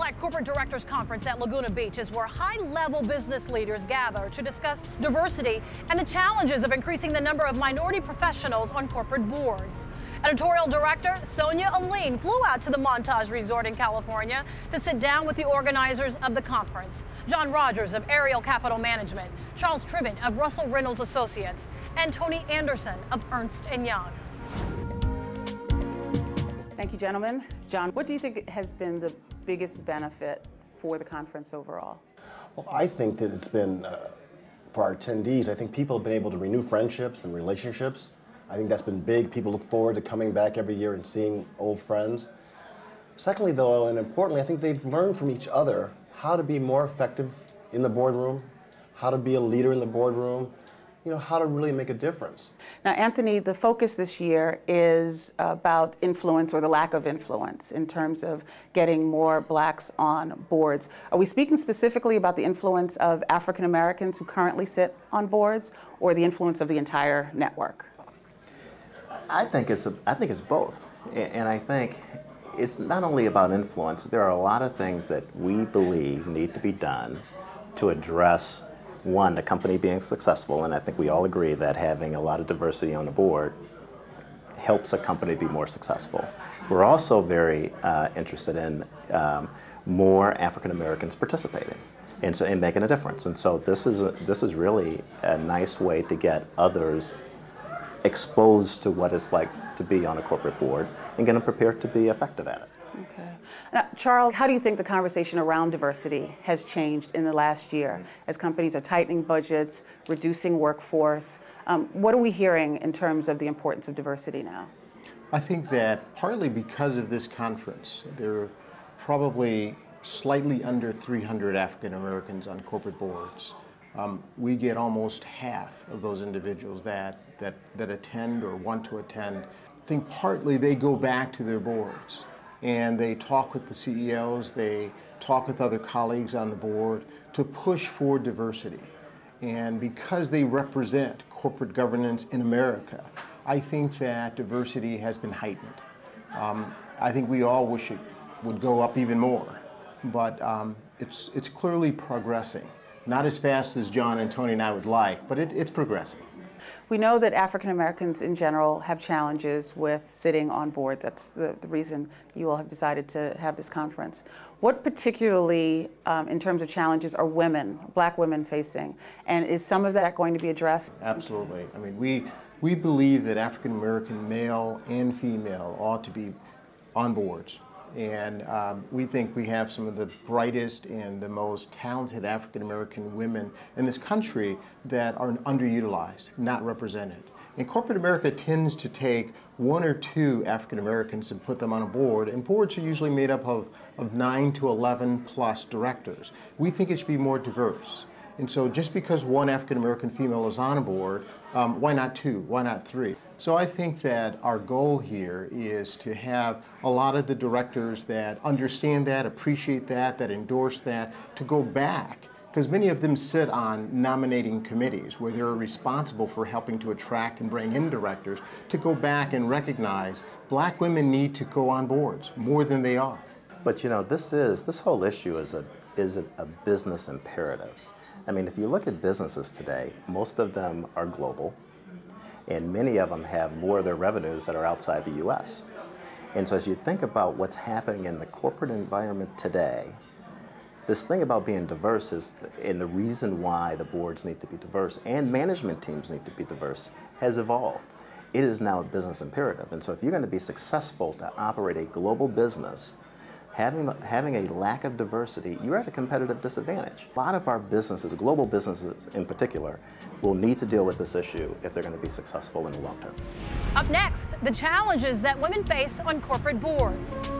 Black Corporate Directors Conference at Laguna Beach is where high-level business leaders gather to discuss diversity and the challenges of increasing the number of minority professionals on corporate boards. Editorial Director Sonia Aline flew out to the Montage Resort in California to sit down with the organizers of the conference. John Rogers of Ariel Capital Management, Charles Tribbett of Russell Reynolds Associates, and Tony Anderson of Ernst & Young. Thank you, gentlemen. John, what do you think has been the biggest benefit for the conference overall? Well, I think that it's been, for our attendees, I think people have been able to renew friendships and relationships. I think that's been big. People look forward to coming back every year and seeing old friends. Secondly, though, and importantly, I think they've learned from each other how to be more effective in the boardroom, how to be a leader in the boardroom, you know, how to really make a difference. Now, Anthony, the focus this year is about influence or the lack of influence in terms of getting more blacks on boards. Are we speaking specifically about the influence of African Americans who currently sit on boards, or the influence of the entire network? I think it's both, and I think it's not only about influence. There are a lot of things that we believe need to be done to address, one, the company being successful, and I think we all agree that having a lot of diversity on the board helps a company be more successful. We're also very interested in more African Americans participating and making a difference. And so this is really a nice way to get others exposed to what it's like to be on a corporate board and get them prepared to be effective at it. Okay. Now, Charles, how do you think the conversation around diversity has changed in the last year as companies are tightening budgets, reducing workforce? What are we hearing in terms of the importance of diversity now? I think that partly because of this conference, there are probably slightly under 300 African Americans on corporate boards. We get almost half of those individuals that attend or want to attend. I think partly they go back to their boards and they talk with the CEOs, they talk with other colleagues on the board to push for diversity. And because they represent corporate governance in America, I think that diversity has been heightened. I think we all wish it would go up even more, but it's clearly progressing. Not as fast as John and Tony and I would like, but it's progressing. We know that African Americans in general have challenges with sitting on boards. That's the reason you all have decided to have this conference. What particularly, in terms of challenges, are black women facing? And is some of that going to be addressed? Absolutely. I mean, we believe that African American male and female ought to be on boards. And we think we have some of the brightest and the most talented African American women in this country that are underutilized, not represented. And corporate America tends to take one or two African Americans and put them on a board, and boards are usually made up of 9 to 11 plus directors. We think it should be more diverse. And so just because one African American female is on a board, why not two? Why not three? So I think that our goal here is to have a lot of the directors that understand that, appreciate that, that endorse that, to go back, because many of them sit on nominating committees where they're responsible for helping to attract and bring in directors, to go back and recognize black women need to go on boards more than they are. But you know, this whole issue is a business imperative. I mean, if you look at businesses today, most of them are global, and many of them have more of their revenues that are outside the U.S. And so as you think about what's happening in the corporate environment today, this thing about being diverse is, and the reason why the boards need to be diverse and management teams need to be diverse has evolved. It is now a business imperative. And so if you're going to be successful to operate a global business, having a lack of diversity, you're at a competitive disadvantage. A lot of our businesses, global businesses in particular, will need to deal with this issue if they're going to be successful in the long term. Up next, the challenges that women face on corporate boards.